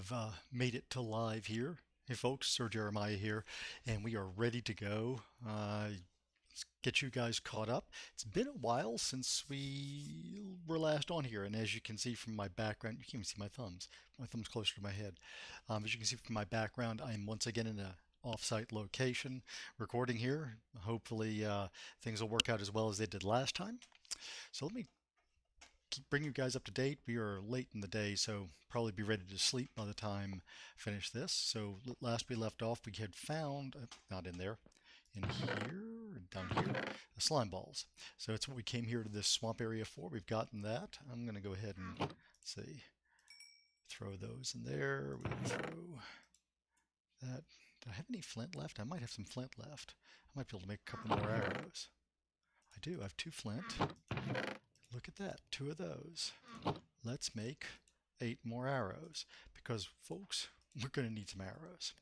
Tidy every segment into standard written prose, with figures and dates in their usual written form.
have made it to live here. Hey folks, Sir Jeremiah here, and we are ready to go. Let's get you guys caught up. It's been a while since we were last on here, and as you can see from my background, you can't even see my thumbs. My thumb's closer to my head. As you can see from my background, I am once again in a off-site location recording here. Hopefully things will work out as well as they did last time. So let me bring you guys up to date. We are late in the day, so probably be ready to sleep by the time I finish this. So last we left off, we had found, not in there, in here, down here, the slime balls. So it's what we came here to this swamp area for. We've gotten that. I'm going to go ahead and, let's see, throw those in there. We'll throw that. Do I have any flint left? I might have some flint left. I might be able to make a couple more arrows. I do. I have 2 flint. Look at that, 2 of those. Let's make 8 more arrows because, folks, we're going to need some arrows.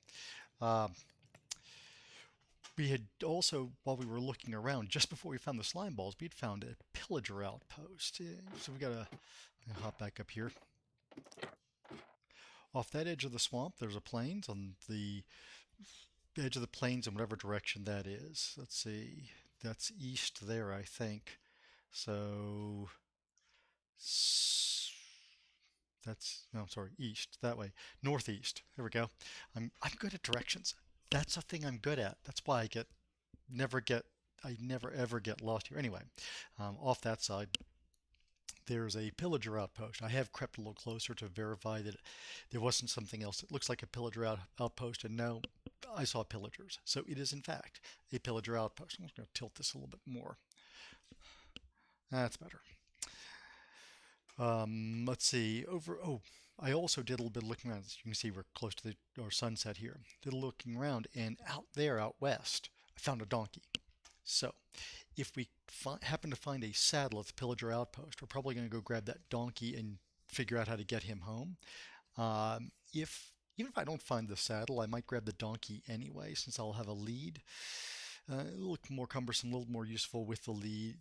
We had also, while we were looking around, just before we found the slime balls, we had found a pillager outpost. So we got to hop back up here. Off that edge of the swamp, there's a plains. On the edge of the plains in whatever direction that is. Let's see. That's east there, I think. So that's, no, sorry, east, that way, northeast. There we go. I'm good at directions. That's a thing I'm good at. That's why I never ever get lost here. Anyway, off that side, there's a pillager outpost. I have crept a little closer to verify that there wasn't something else that looks like a pillager outpost, and no, I saw pillagers. So it is in fact a pillager outpost. I'm just going to tilt this a little bit more. That's better. Let's see. I also did a little bit of looking around. As you can see, we're close to our sunset here. Did a looking around, and out there, out west, I found a donkey. So, if we happen to find a saddle at the pillager outpost, we're probably going to go grab that donkey and figure out how to get him home. Even if I don't find the saddle, I might grab the donkey anyway, since I'll have a lead. It'll look more cumbersome, a little more useful with the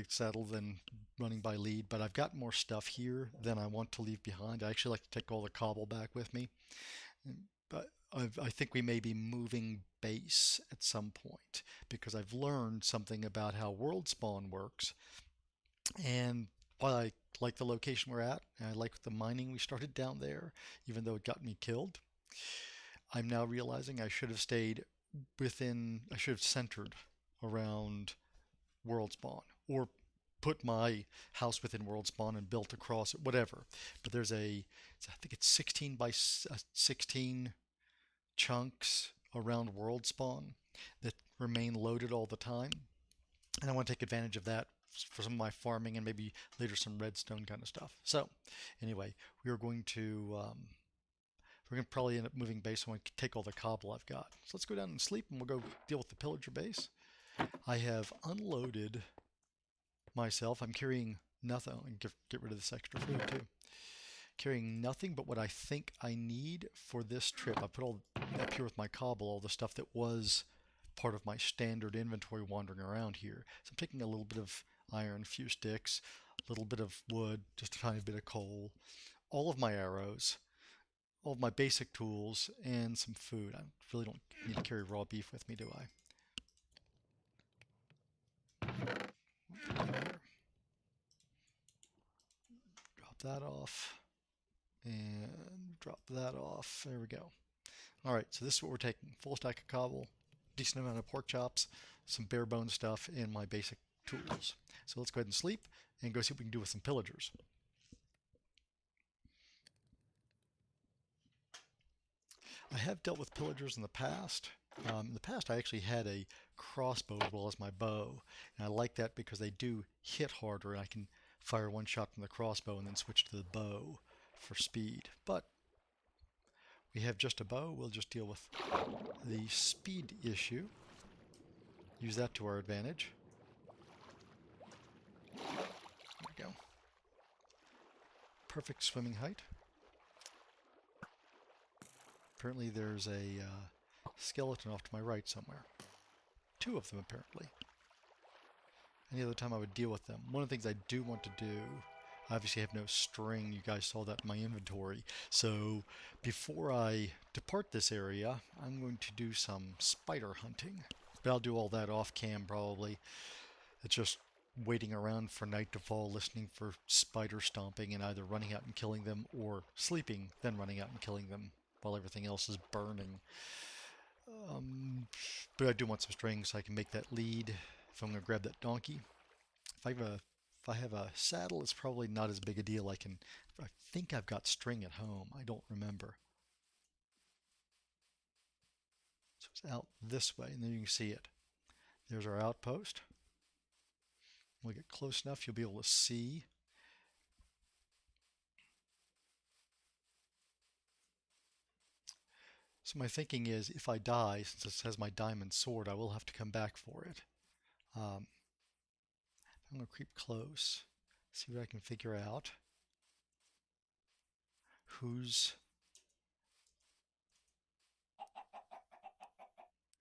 saddle than running by lead, but I've got more stuff here than I want to leave behind. I actually like to take all the cobble back with me, but I think we may be moving base at some point because I've learned something about how world spawn works, and while I like the location we're at, and I like the mining we started down there, even though it got me killed, I'm now realizing I should have centered around world spawn, or put my house within world spawn and built across it, whatever. But there's I think it's 16 by 16 chunks around world spawn that remain loaded all the time. And I want to take advantage of that for some of my farming and maybe later some redstone kind of stuff. So anyway, we're going to probably end up moving base. I want to take all the cobble I've got. So let's go down and sleep, and we'll go deal with the pillager base. I have unloaded myself. I'm carrying nothing. I can get rid of this extra food too. Carrying nothing but what I think I need for this trip. I put all up here with my cobble, all the stuff that was part of my standard inventory wandering around here. So I'm taking a little bit of iron, a few sticks, a little bit of wood, just a tiny bit of coal, all of my arrows, all of my basic tools, and some food. I really don't need to carry raw beef with me, do I? Drop that off, and drop that off. There we go. All right, so this is what we're taking. Full stack of cobble, decent amount of pork chops, some bare bone stuff, and my basic tools. So let's go ahead and sleep and go see what we can do with some pillagers. I have dealt with pillagers in the past. In the past, I actually had a crossbow as well as my bow, and I like that because they do hit harder, and I can fire one shot from the crossbow and then switch to the bow for speed. But we have just a bow. We'll just deal with the speed issue. Use that to our advantage. There we go. Perfect swimming height. Apparently there's a skeleton off to my right somewhere. 2 of them apparently. Any other time I would deal with them. One of the things I do want to do I obviously have no string. You guys saw that in my inventory. So before I depart this area, I'm going to do some spider hunting. But I'll do all that off cam probably. It's just waiting around for night to fall, listening for spider stomping, and either running out and killing them or sleeping, then running out and killing them while everything else is burning. But I do want some string so I can make that lead if I'm going to grab that donkey. If I have a saddle, it's probably not as big a deal. I think I've got string at home. I don't remember. So it's out this way, and then you can see it. There's our outpost. When we get close enough, you'll be able to see. So my thinking is, if I die, since it has my diamond sword, I will have to come back for it. I'm going to creep close, see what I can figure out. Who's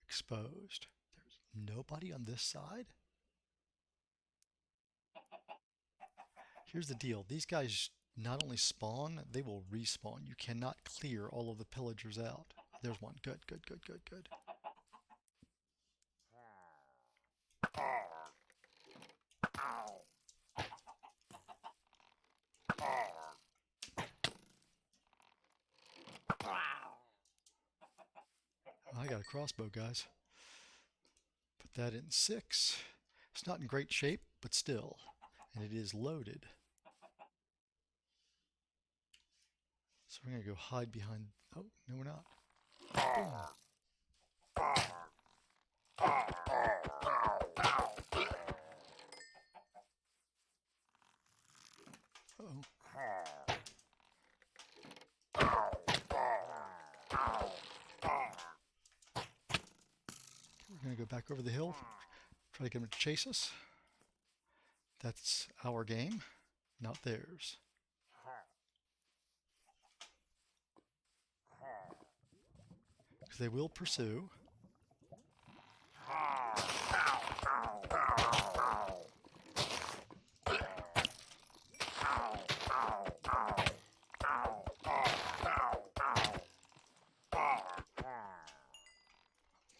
exposed? There's nobody on this side? Here's the deal. These guys not only spawn, they will respawn. You cannot clear all of the pillagers out. There's one. Good, good, good, good, good. I got a crossbow, guys. Put that in 6. It's not in great shape, but still. And it is loaded. So we're going to go hide behind... Oh, no we're not. Boom. Uh-oh. We're going to go back over the hill, try to get them to chase us. That's our game, not theirs. Because they will pursue.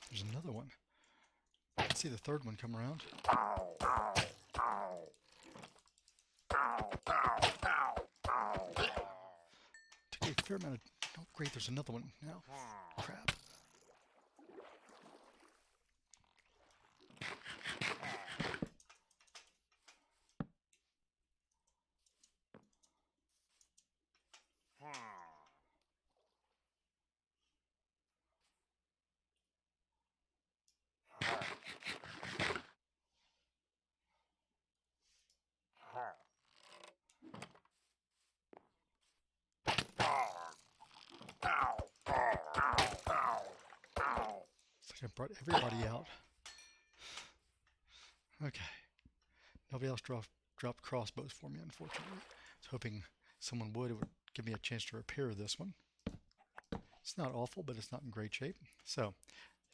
There's another one. Let's see the third one come around. Took a fair amount of... Oh, great, there's another one now. Crap. I brought everybody out. Okay. Nobody else dropped crossbows for me, unfortunately. I was hoping someone would. It would give me a chance to repair this one. It's not awful, but it's not in great shape. So,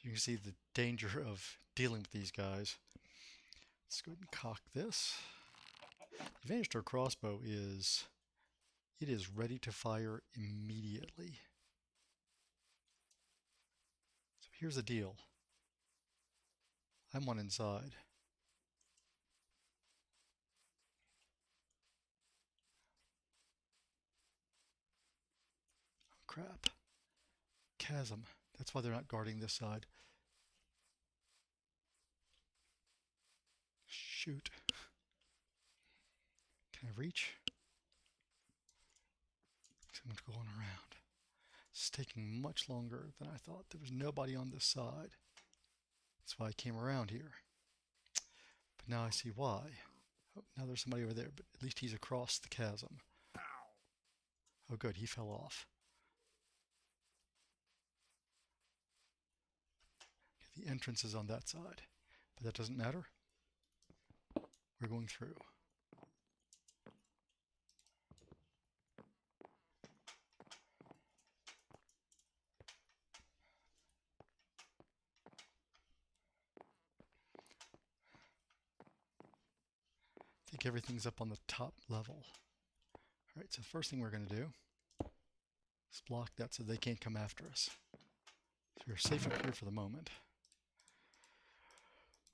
you can see the danger of dealing with these guys. Let's go ahead and cock this. The advantage to a crossbow is it is ready to fire immediately. So here's the deal. I'm one inside. Oh, crap. Chasm. That's why they're not guarding this side. Shoot. Can I reach? Someone's going around. It's taking much longer than I thought. There was nobody on this side. That's why I came around here. But now I see why. Oh, now there's somebody over there, but at least he's across the chasm. Oh good, he fell off. Okay, the entrance is on that side, but that doesn't matter. We're going through. I think everything's up on the top level. so the first thing we're going to do is block that so they can't come after us. So we're safe up here for the moment.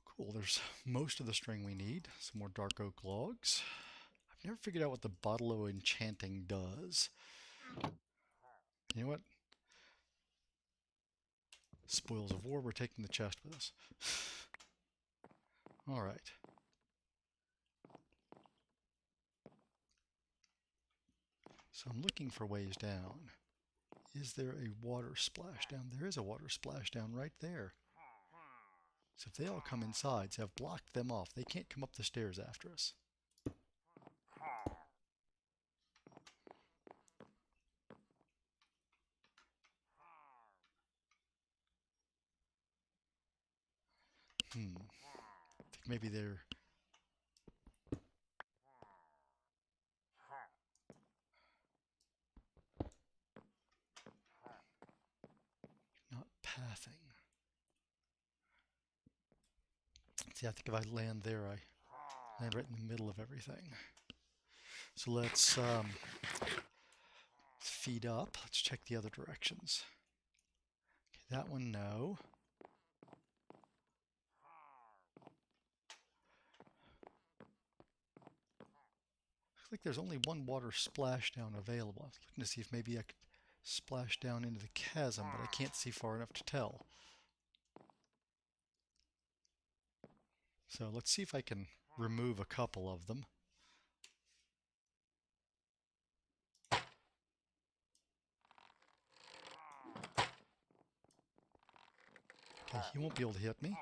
Cool, there's most of the string we need. Some more dark oak logs. I've never figured out what the bottle of enchanting does. You know what? Spoils of war, we're taking the chest with us. Alright. So I'm looking for ways down. Is there a water splash down? There is a water splash down right there. So if they all come inside, so I've blocked them off. They can't come up the stairs after us. I think maybe they're... not pathing. See, I think if I land there, I land right in the middle of everything. So let's feed up. Let's check the other directions. Okay, that one, no. Looks like there's only one water splashdown available. I was looking to see if maybe I could splash down into the chasm, but I can't see far enough to tell. So let's see if I can remove a couple of them. Okay, he won't be able to hit me.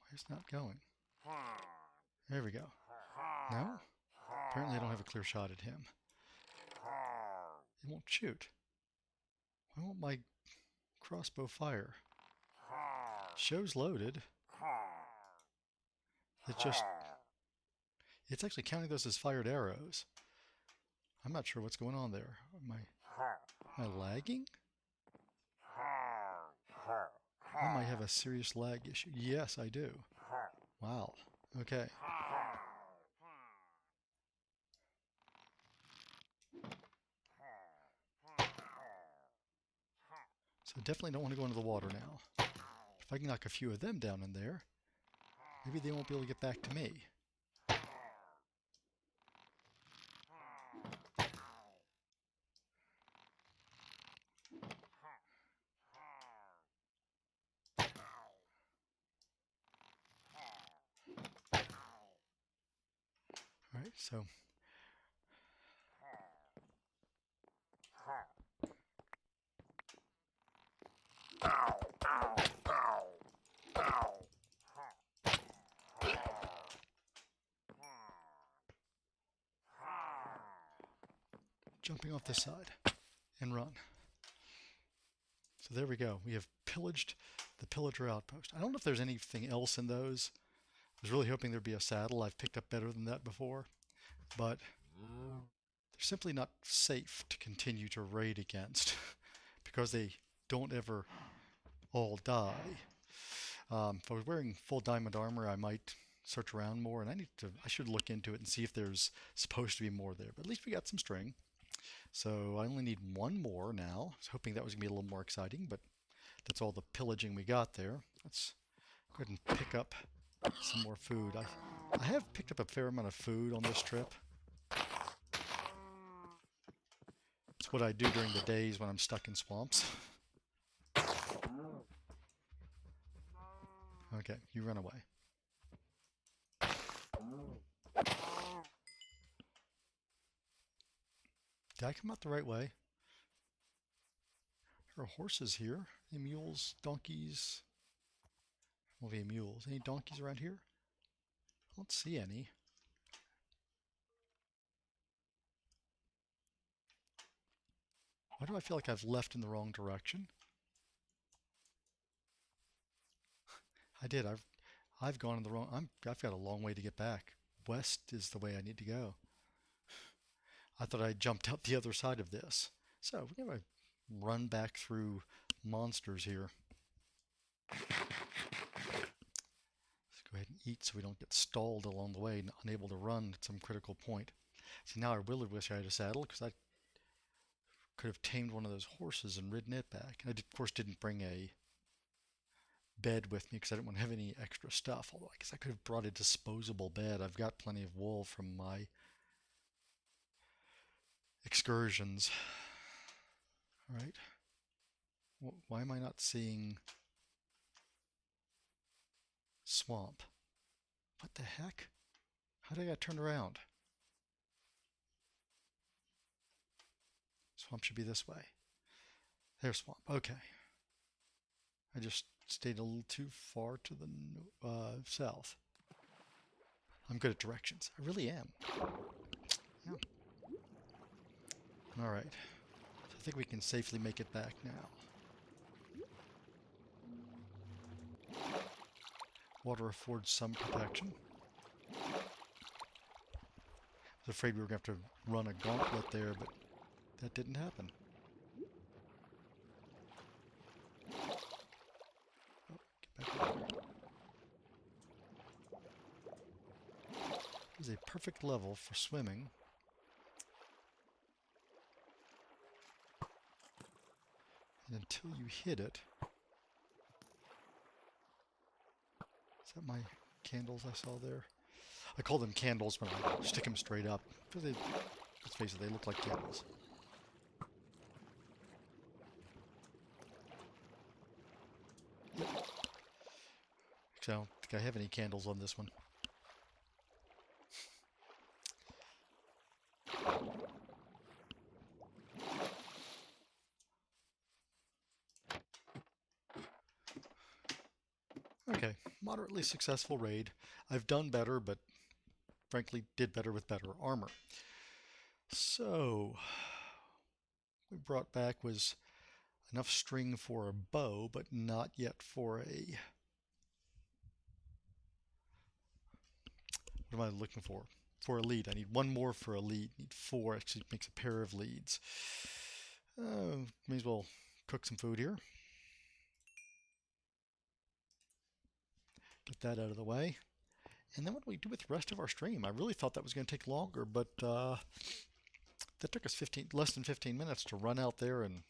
Why is it not going? There we go. No? Apparently I don't have a clear shot at him. It won't shoot. Why won't my crossbow fire? Shows loaded. It's actually counting those as fired arrows. I'm not sure what's going on there. Am I lagging? I might have a serious lag issue. Yes, I do. Wow. Okay. So definitely don't want to go into the water now. If I can knock a few of them down in there, maybe they won't be able to get back to me. Alright, so... jumping off this side and run. So there we go. We have pillaged the pillager outpost. I don't know if there's anything else in those. I was really hoping there'd be a saddle. I've picked up better than that before, but they're simply not safe to continue to raid against because they don't ever all die. If I was wearing full diamond armor, I might search around more, and I should look into it and see if there's supposed to be more there. But at least we got some string. So I only need one more now. I was hoping that was going to be a little more exciting, but that's all the pillaging we got there. Let's go ahead and pick up some more food. I have picked up a fair amount of food on this trip. It's what I do during the days when I'm stuck in swamps. Okay, you run away. Did I come out the right way? There are horses here. Any mules, donkeys? Well, the mules. Any donkeys around here? I don't see any. Why do I feel like I've left in the wrong direction? I did. I've gone in the wrong... I've got a long way to get back. West is the way I need to go. I thought I jumped out the other side of this. So we're going to run back through monsters here. Let's go ahead and eat so we don't get stalled along the way and unable to run at some critical point. See, now I really wish I had a saddle because I could have tamed one of those horses and ridden it back. And I, of course, didn't bring a bed with me because I didn't want to have any extra stuff. Although I guess I could have brought a disposable bed. I've got plenty of wool from my excursions. All right. Why am I not seeing swamp? What the heck? How did I get turned around? Swamp should be this way. There's swamp. Okay. I just stayed a little too far to the south. I'm good at directions. I really am. Yeah. All right. So I think we can safely make it back now. Water affords some protection. I was afraid we were going to have to run a gauntlet there, but that didn't happen. Oh, get back over there. This is a perfect level for swimming. And until you hit it... Is that my candles I saw there? I call them candles when I stick them straight up. Because they, let's face it, they look like candles. Yep. Actually, I don't think I have any candles on this one. Okay, moderately successful raid. I've done better, but frankly did better with better armor. So, what we brought back was enough string for a bow, but not yet for a... What am I looking for? For a lead. I need one more for a lead. I need 4. Actually makes a pair of leads. May as well cook some food here. Get that out of the way. And then what do we do with the rest of our stream? I really thought that was going to take longer, but that took us less than 15 minutes to run out there and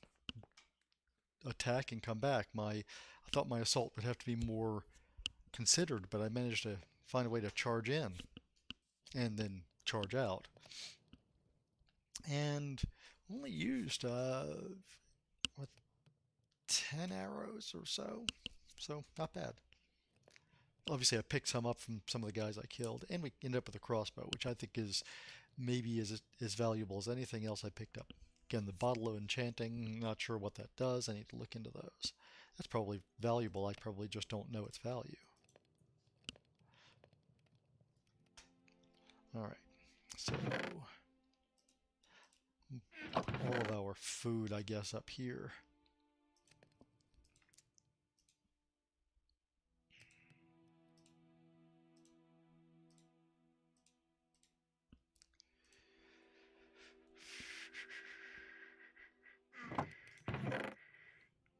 attack and come back. I thought my assault would have to be more considered, but I managed to find a way to charge in and then charge out. And only used, 10 arrows or so. So, not bad. Obviously, I picked some up from some of the guys I killed, and we ended up with a crossbow, which I think is maybe as valuable as anything else I picked up. Again, the bottle of enchanting, not sure what that does. I need to look into those. That's probably valuable. I probably just don't know its value. Alright, so all of our food, I guess, up here.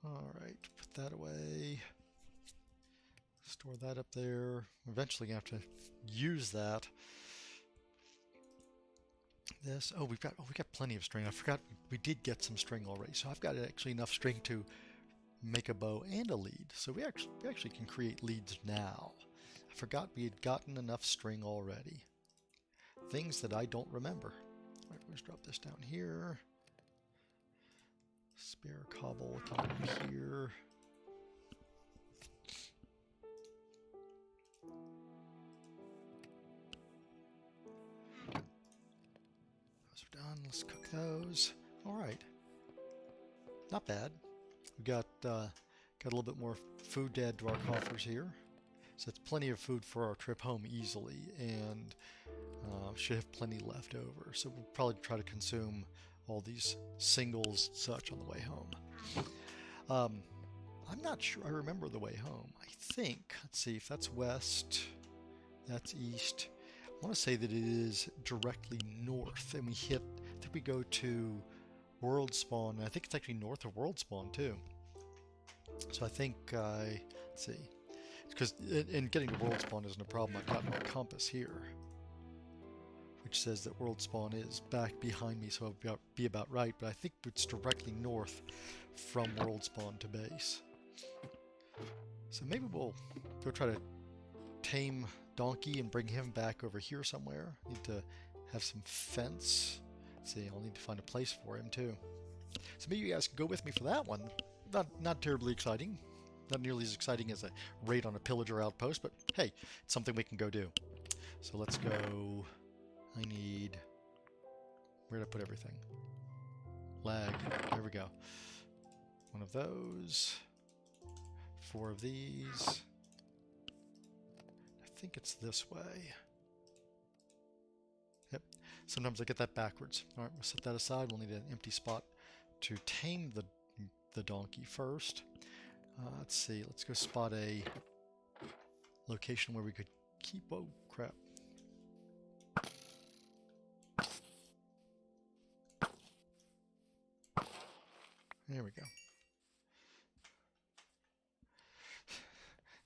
Alright, put that away. Store that up there. We're eventually going to have to use that. We got plenty of string. I forgot we did get some string already. So I've got actually enough string to make a bow and a lead. So we actually can create leads now. I forgot we had gotten enough string already. Things that I don't remember. All right, let's drop this down here. Spare cobble come up here. Those are done. Let's cook those. All right. Not bad. We got a little bit more food to add to our coffers here. So it's plenty of food for our trip home easily, and should have plenty left over. So we'll probably try to consume all these singles and such on the way home. I'm not sure I remember the way home. I think, let's see, if that's west, that's east. I want to say that it is directly north, and we hit we go to world spawn. I think it's actually north of world spawn too. So I think let's see, because in getting to world spawn isn't a problem. I've got my compass here, which says that world spawn is back behind me, so I'll be about right. But I think it's directly north from world spawn to base. So maybe we'll go try to tame Donkey and bring him back over here somewhere. Need to have some fence. Let's see, I'll need to find a place for him too. So maybe you guys can go with me for that one. Not terribly exciting. Not nearly as exciting as a raid on a pillager outpost, but hey, it's something we can go do. So let's go. I need... Where did I put everything? Lag. There we go. One of those. 4 of these. I think it's this way. Yep. Sometimes I get that backwards. Alright, we'll set that aside. We'll need an empty spot to tame the donkey first. Let's see. Let's go spot a location where we could keep... Oh, crap. There we go.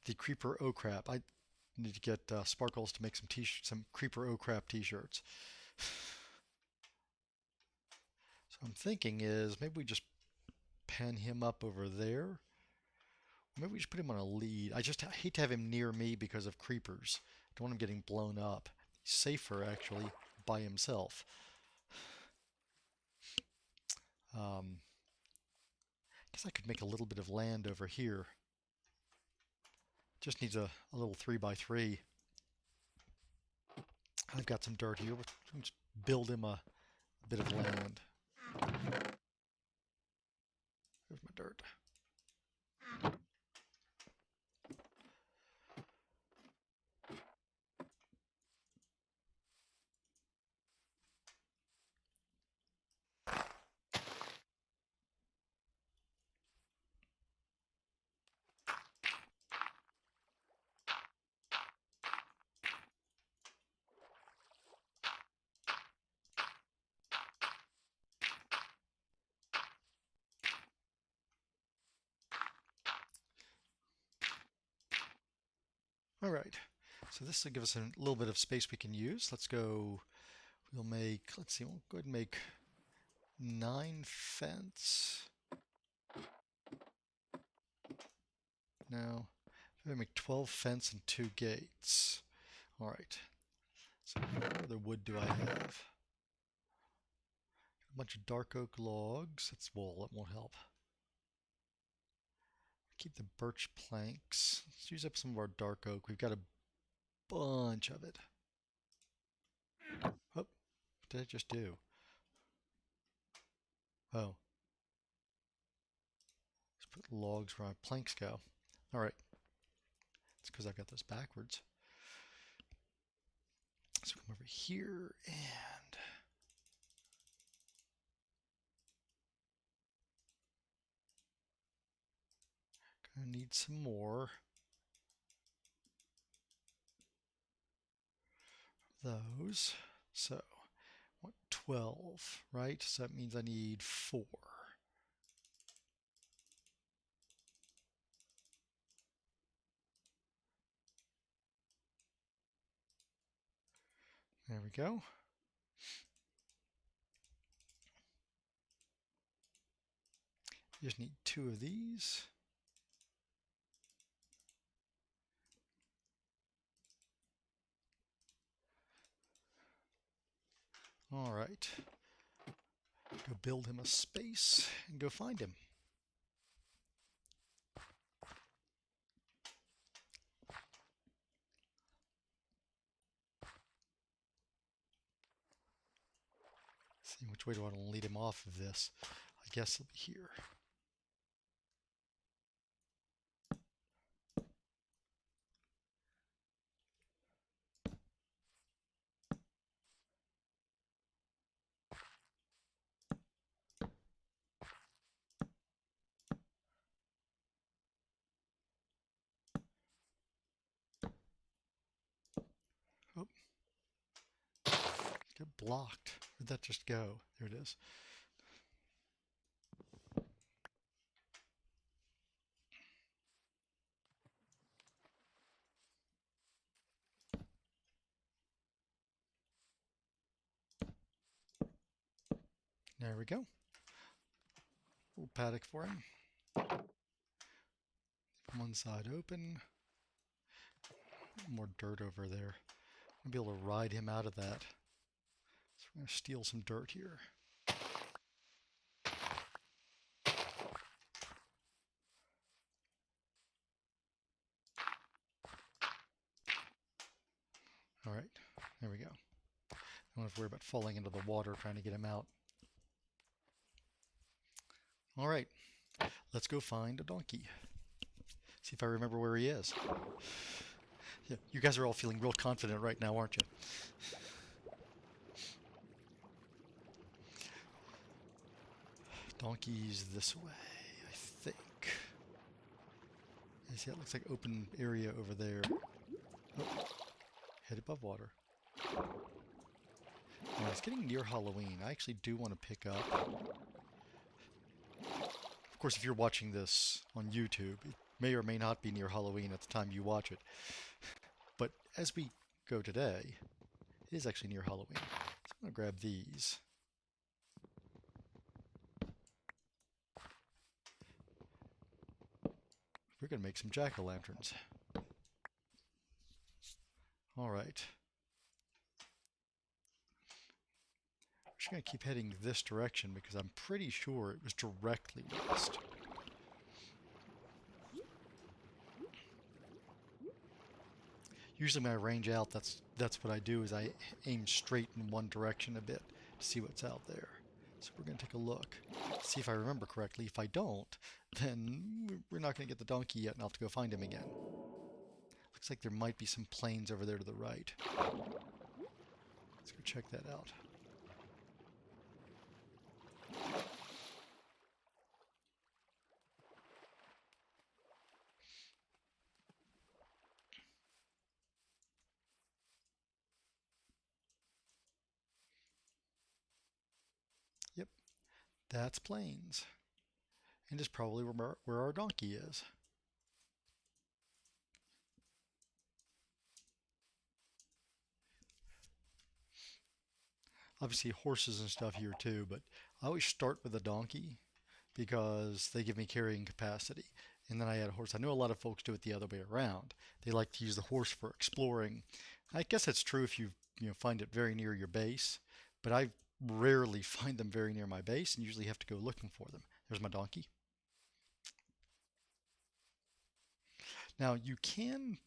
The creeper oh crap. I need to get Sparkles to make some creeper oh crap t-shirts. So I'm thinking is maybe we just pan him up over there. Maybe we just put him on a lead. I just hate to have him near me because of creepers. Don't want him getting blown up. He's safer actually by himself. I guess I could make a little bit of land over here. Just needs a little 3x3. I've got some dirt here. We'll just build him a bit of land. There's my dirt. All right, so this will give us a little bit of space we can use. Let's go, we'll make, let's see, we'll go ahead and make 9 fence. No, we'll make 12 fence and 2 gates. All right, so what other wood do I have? A bunch of dark oak logs. That's wool, that won't help. Keep the birch planks. Let's use up some of our dark oak. We've got a bunch of it. Oh, what did I just do? Oh. Let's put logs where our planks go. All right. It's because I've got this backwards. So come over here and gonna need some more of those. So what, 12, right? So that means I need 4. There we go. You just need 2 of these. All right. Go build him a space and go find him. See which way do I want to lead him off of this? I guess it'll be here. Oh. Get blocked. Where'd that just go? There it is. There we go. Little paddock for him. One side open. More dirt over there. I'll be able to ride him out of that. So we're going to steal some dirt here. All right, there we go. Don't have to worry about falling into the water trying to get him out. All right, let's go find a donkey. See if I remember where he is. Yeah, you guys are all feeling real confident right now, aren't you? Donkey's this way, I think. You see, that looks like open area over there. Oh, head above water. Now, it's getting near Halloween. I actually do want to pick up. Of course, if you're watching this on YouTube, it may or may not be near Halloween at the time you watch it. But as we go today, it is actually near Halloween. So I'm going to grab these. We're going to make some jack-o'-lanterns. All right. I'm just going to keep heading this direction because I'm pretty sure it was directly west. Usually when I range out, that's what I do, is I aim straight in one direction a bit to see what's out there. So we're going to take a look, see if I remember correctly. If I don't, then we're not going to get the donkey yet, and I'll have to go find him again. Looks like there might be some plains over there to the right. Let's go check that out. Yep, that's plains. And it's probably where our donkey is. Obviously horses and stuff here too, but I always start with a donkey because they give me carrying capacity. And then I add a horse. I know a lot of folks do it the other way around. They like to use the horse for exploring. I guess that's true if you find it very near your base, but I rarely find them very near my base and usually have to go looking for them. There's my donkey. Now you can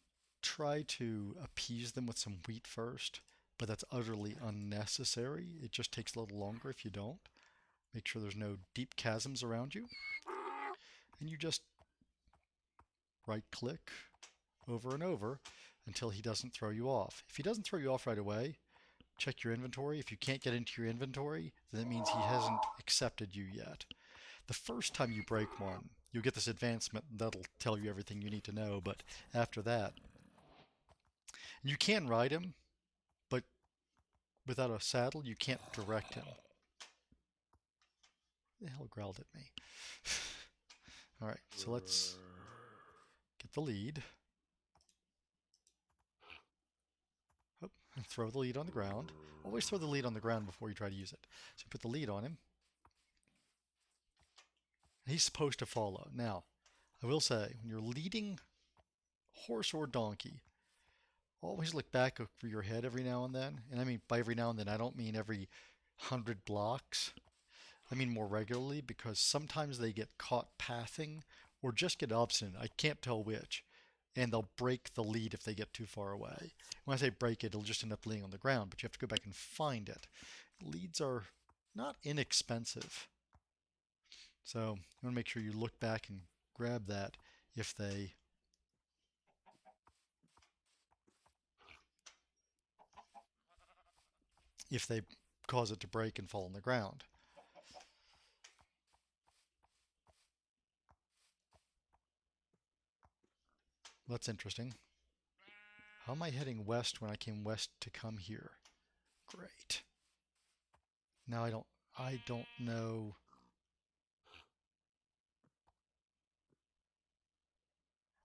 try to appease them with some wheat first, but that's utterly unnecessary. It just takes a little longer if you don't. Make sure there's no deep chasms around you. And you just right click over and over until he doesn't throw you off. If he doesn't throw you off right away, check your inventory. If you can't get into your inventory, then that means he hasn't accepted you yet. The first time you break one, you'll get this advancement that'll tell you everything you need to know, but after that, you can ride him, but without a saddle, you can't direct him. What the hell growled at me? All right, so let's get the lead. Oh, and throw the lead on the ground. Always throw the lead on the ground before you try to use it. So put the lead on him. He's supposed to follow. Now, I will say, when you're leading horse or donkey, always look back over your head every now and then. And I mean, by every now and then, I don't mean every 100 blocks. I mean more regularly, because sometimes they get caught pathing or just get obstinate. I can't tell which. And they'll break the lead if they get too far away. When I say break it, it'll just end up laying on the ground, but you have to go back and find it. Leads are not inexpensive. So you want to make sure you look back and grab that if they cause it to break and fall on the ground. That's interesting. How am I heading west when I came west to come here? Great. Now I don't know.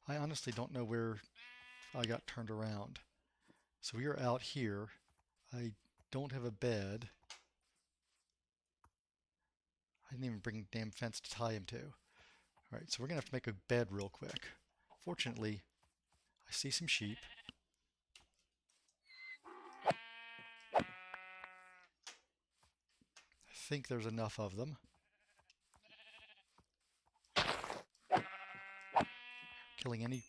I honestly don't know where I got turned around. So we are out here. I don't have a bed. I didn't even bring a damn fence to tie him to. Alright, so we're going to have to make a bed real quick. Fortunately, I see some sheep. I think there's enough of them. Killing any...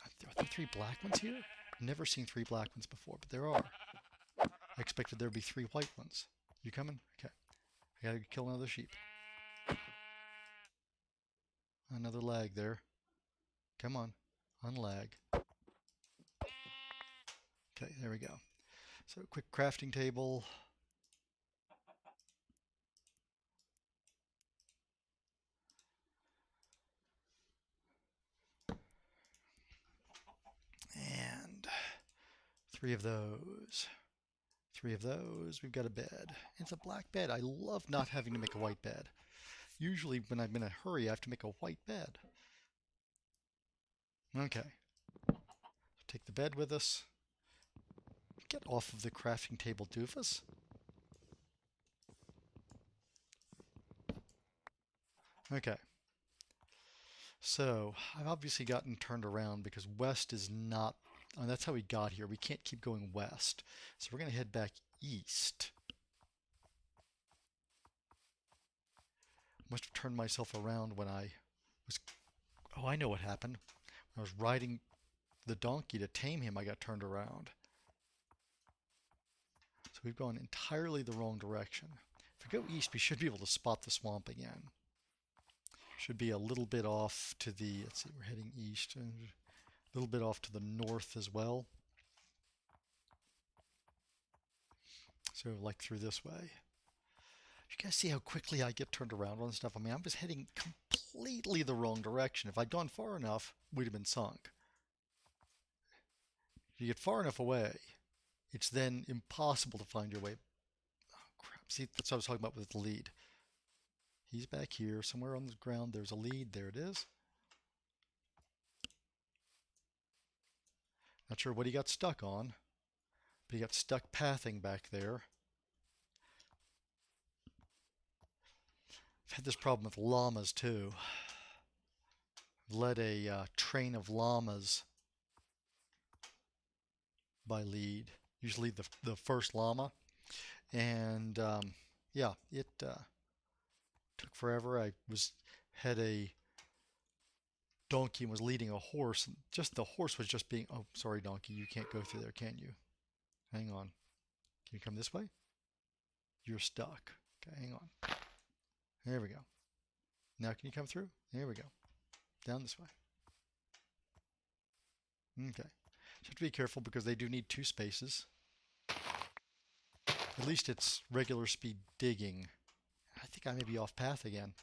Are there 3 black ones here? I've never seen 3 black ones before, but there are. I expected there would be 3 white ones. You coming? Okay. I gotta kill another sheep. Another lag there. Come on. Unlag. Okay, there we go. So quick crafting table. And 3 of those. 3 of those. We've got a bed. It's a black bed. I love not having to make a white bed. Usually when I'm in a hurry, I have to make a white bed. Okay. Take the bed with us. Get off of the crafting table, doofus. Okay. So, I've obviously gotten turned around because west is not... that's how we got here. We can't keep going west. So we're going to head back east. Must have turned myself around when I was... Oh, I know what happened. When I was riding the donkey to tame him, I got turned around. So we've gone entirely the wrong direction. If we go east, we should be able to spot the swamp again. Should be a little bit off to the... Let's see, we're heading east. A little bit off to the north as well. So like through this way. You guys see how quickly I get turned around on stuff? I mean, I'm just heading completely the wrong direction. If I'd gone far enough, we'd have been sunk. If you get far enough away, it's then impossible to find your way. Oh, crap. See, that's what I was talking about with the lead. He's back here. Somewhere on the ground, there's a lead. There it is. Not sure what he got stuck on, but he got stuck pathing back there. I've had this problem with llamas too. I've led a train of llamas by lead, usually the first llama, and yeah, it took forever. I had a donkey and was leading a horse, and just the horse was just being... Oh, sorry, donkey, you can't go through there, can you? Hang on. Can you come this way? You're stuck. Okay, hang on. There we go. Now can you come through? There we go. Down this way. Okay. So you have to be careful because they do need 2 spaces. At least it's regular speed digging. I think I may be off path again.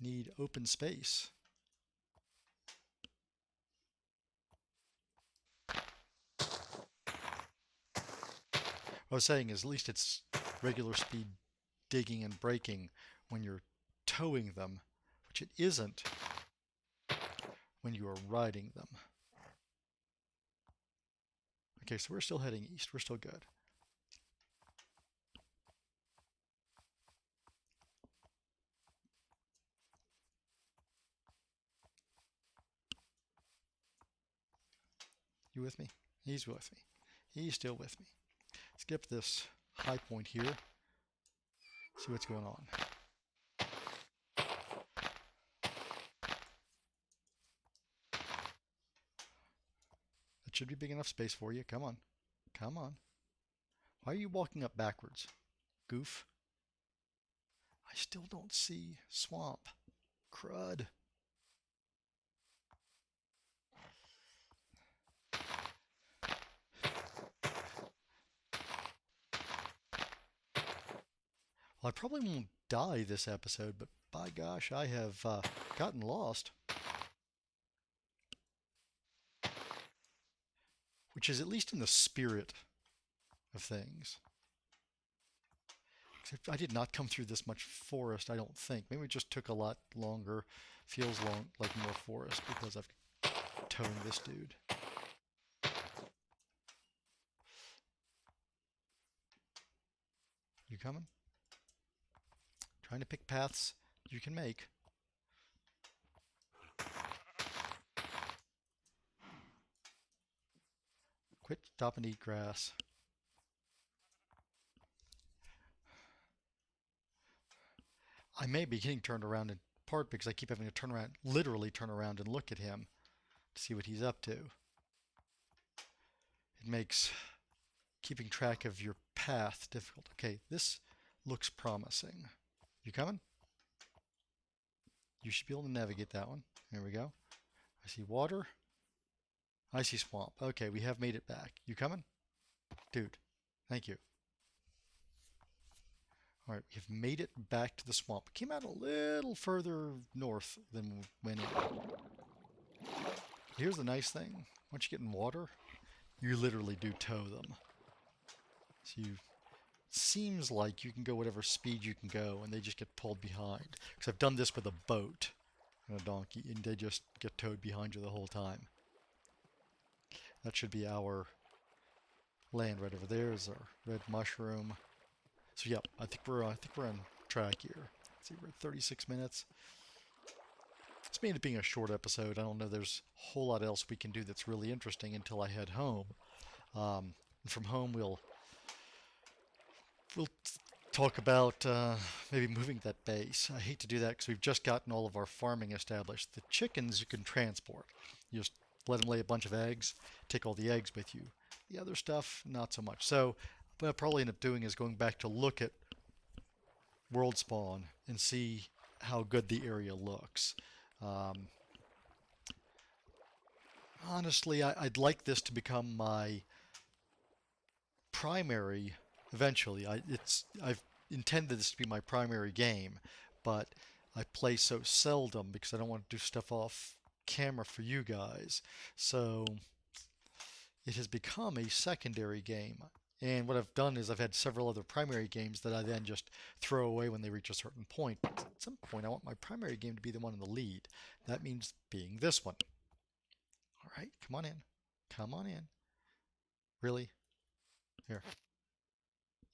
Need open space. What I was saying is at least it's regular speed digging and breaking when you're towing them, which it isn't when you are riding them. Okay, so we're still heading east. We're still good. You with me? He's with me. He's still with me. Skip this high point here. See what's going on. That should be big enough space for you. Come on. Come on. Why are you walking up backwards? Goof. I still don't see swamp. Crud. Well, I probably won't die this episode, but by gosh, I have gotten lost. Which is at least in the spirit of things. I did not come through this much forest, I don't think. Maybe it just took a lot longer. Feels like more forest because I've towing this dude. You coming? Trying to pick paths you can make. Quit, stop, and eat grass. I may be getting turned around in part because I keep having to turn around, literally turn around and look at him to see what he's up to. It makes keeping track of your path difficult. Okay, this looks promising. You coming? You should be able to navigate that one. There we go. I see water. I see swamp. Okay, we have made it back. You coming? Dude, thank you. All right, we've made it back to the swamp. Came out a little further north than we went in. Here's the nice thing. Once you get in water, you literally do tow them. So seems like you can go whatever speed you can go and they just get pulled behind. Because I've done this with a boat and a donkey and they just get towed behind you the whole time. That should be our land right over there is our red mushroom. So yeah, I think we're on track here. Let's see, we're at 36 minutes. This may end up being a short episode. I don't know there's a whole lot else we can do that's really interesting until I head home. And from home we'll talk about maybe moving that base. I hate to do that because we've just gotten all of our farming established. The chickens you can transport. You just let them lay a bunch of eggs, take all the eggs with you. The other stuff, not so much. So what I'll probably end up doing is going back to look at world spawn and see how good the area looks. Honestly, I'd like this to become my primary eventually. I've intended this to be my primary game, but I play so seldom because I don't want to do stuff off camera for you guys. So it has become a secondary game. And what I've done is I've had several other primary games that I then just throw away when they reach a certain point. But at some point, I want my primary game to be the one in the lead. That means being this one. All right, come on in. Come on in. Really? Here.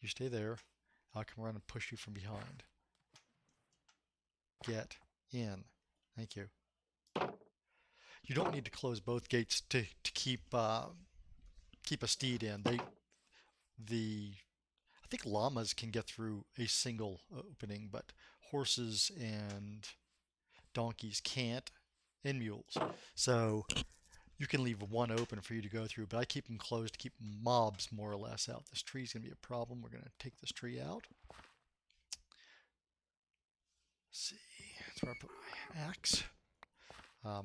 You stay there. I'll come around and push you from behind. Get in. Thank you. You don't need to close both gates to keep a steed in. I think llamas can get through a single opening, but horses and donkeys can't, and mules. So you can leave one open for you to go through, but I keep them closed to keep mobs more or less out. This tree's going to be a problem. We're going to take this tree out. Let's see, that's where I put my axe. That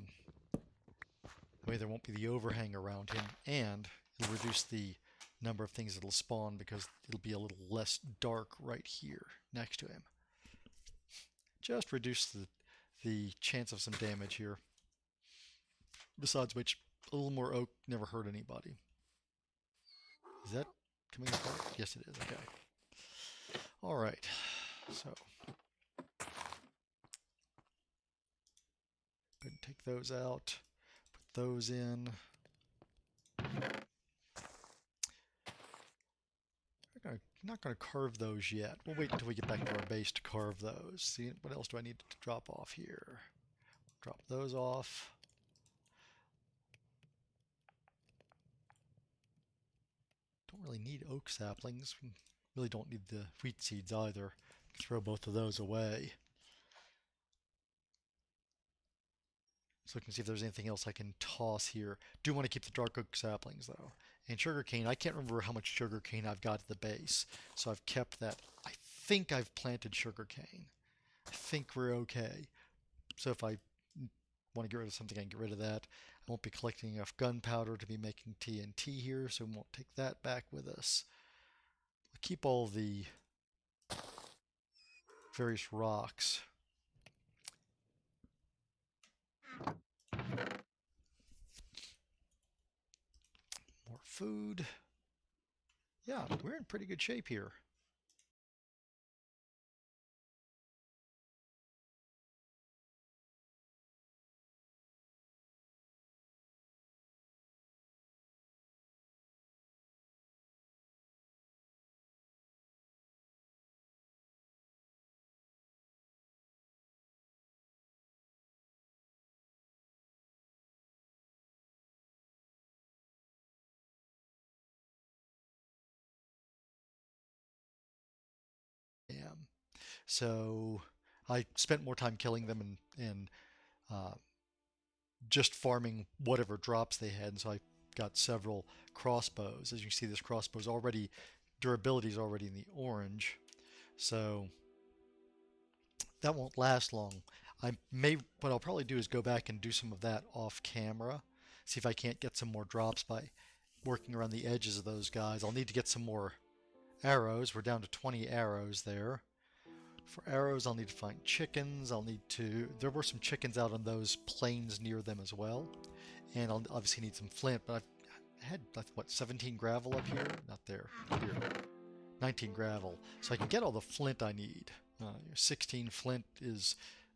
way there won't be the overhang around him, and it'll reduce the number of things that'll spawn because it'll be a little less dark right here next to him. Just reduce the chance of some damage here. Besides which, a little more oak never hurt anybody. Is that coming apart? Yes, it is. Okay. All right. So, go ahead and take those out. Put those in. I'm not going to carve those yet. We'll wait until we get back to our base to carve those. See, what else do I need to drop off here? Drop those off. Don't really need oak saplings. We really don't need the wheat seeds either. Throw both of those away. So we can see if there's anything else I can toss here. Do want to keep the dark oak saplings though. And sugarcane, I can't remember how much sugarcane I've got at the base. So I've kept that. I think I've planted sugarcane. I think we're okay. So if I want to get rid of something, I can get rid of that. I won't be collecting enough gunpowder to be making TNT here, so we won't take that back with us. We'll keep all the various rocks. More food. Yeah, we're in pretty good shape here. So I spent more time killing them and uh, just farming whatever drops they had. And so I got several crossbows. As you can see, this crossbow's already, durability is already in the orange. So that won't last long. What I'll probably do is go back and do some of that off camera. See if I can't get some more drops by working around the edges of those guys. I'll need to get some more arrows. We're down to 20 arrows there. For arrows, I'll need to find chickens. There were some chickens out on those plains near them as well. And I'll obviously need some flint, but I've had, what, 17 gravel up here? Not there, up here. 19 gravel. So I can get all the flint I need. 16 flint is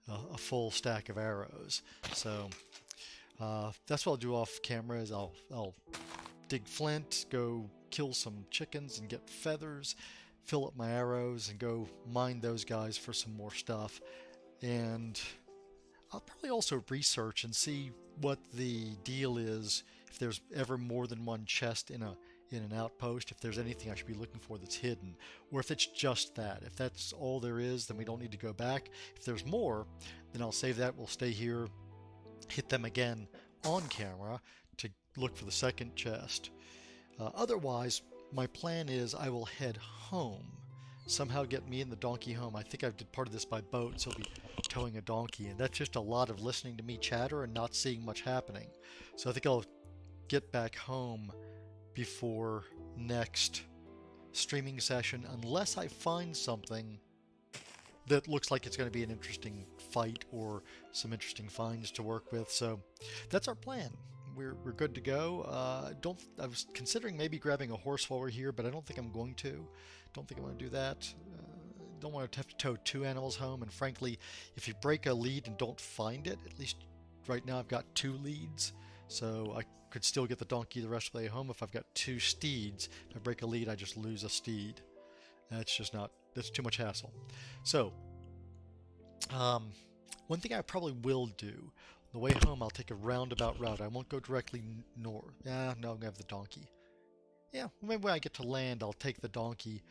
a full stack of arrows. So that's what I'll do off camera is I'll dig flint, go kill some chickens and get feathers, fill up my arrows and go mine those guys for some more stuff. And I'll probably also research and see what the deal is if there's ever more than one chest in an outpost, if there's anything I should be looking for that's hidden, or if it's just that. If that's all there is, then we don't need to go back. If there's more, then I'll save that. We'll stay here, hit them again on camera to look for the second chest. Otherwise, my plan is I will head home, somehow get me and the donkey home. I think I did part of this by boat, so I'll be towing a donkey, and that's just a lot of listening to me chatter and not seeing much happening. So I think I'll get back home before next streaming session, unless I find something that looks like it's going to be an interesting fight or some interesting finds to work with. So that's our plan. We're good to go. I was considering maybe grabbing a horse while we're here, but I don't think I'm going to. Don't think I want to do that. Don't want to have to tow two animals home. And frankly, if you break a lead and don't find it, at least right now I've got 2 leads, so I could still get the donkey the rest of the way home. If I've got 2 steeds, if I break a lead, I just lose a steed. That's too much hassle. So, one thing I probably will do, on the way home, I'll take a roundabout route. I won't go directly north. No, I'm going to have the donkey. Yeah, maybe when I get to land, I'll take the donkey,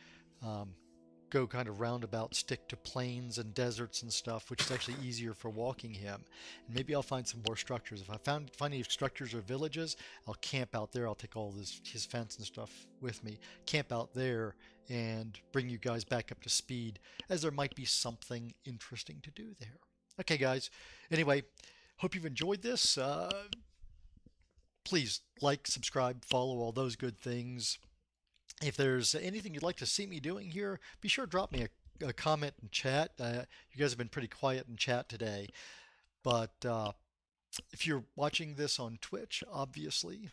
go kind of roundabout, stick to plains and deserts and stuff, which is actually easier for walking him. And maybe I'll find some more structures. If I find any structures or villages, I'll camp out there. I'll take all his fence and stuff with me, camp out there, and bring you guys back up to speed, as there might be something interesting to do there. Okay, guys. Anyway, hope you've enjoyed this. Please like, subscribe, follow, all those good things. If there's anything you'd like to see me doing here, be sure to drop me a comment in chat. You guys have been pretty quiet in chat today. But if you're watching this on Twitch, obviously,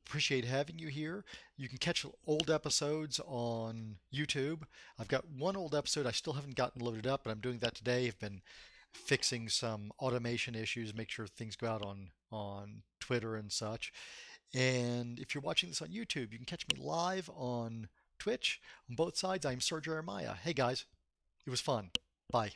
appreciate having you here. You can catch old episodes on YouTube. I've got one old episode I still haven't gotten loaded up, but I'm doing that today. I've been fixing some automation issues, make sure things go out on Twitter and such. And if you're watching this on YouTube, you can catch me live on Twitch on both sides. I'm Sir Jeremiah. Hey guys, it was fun. Bye.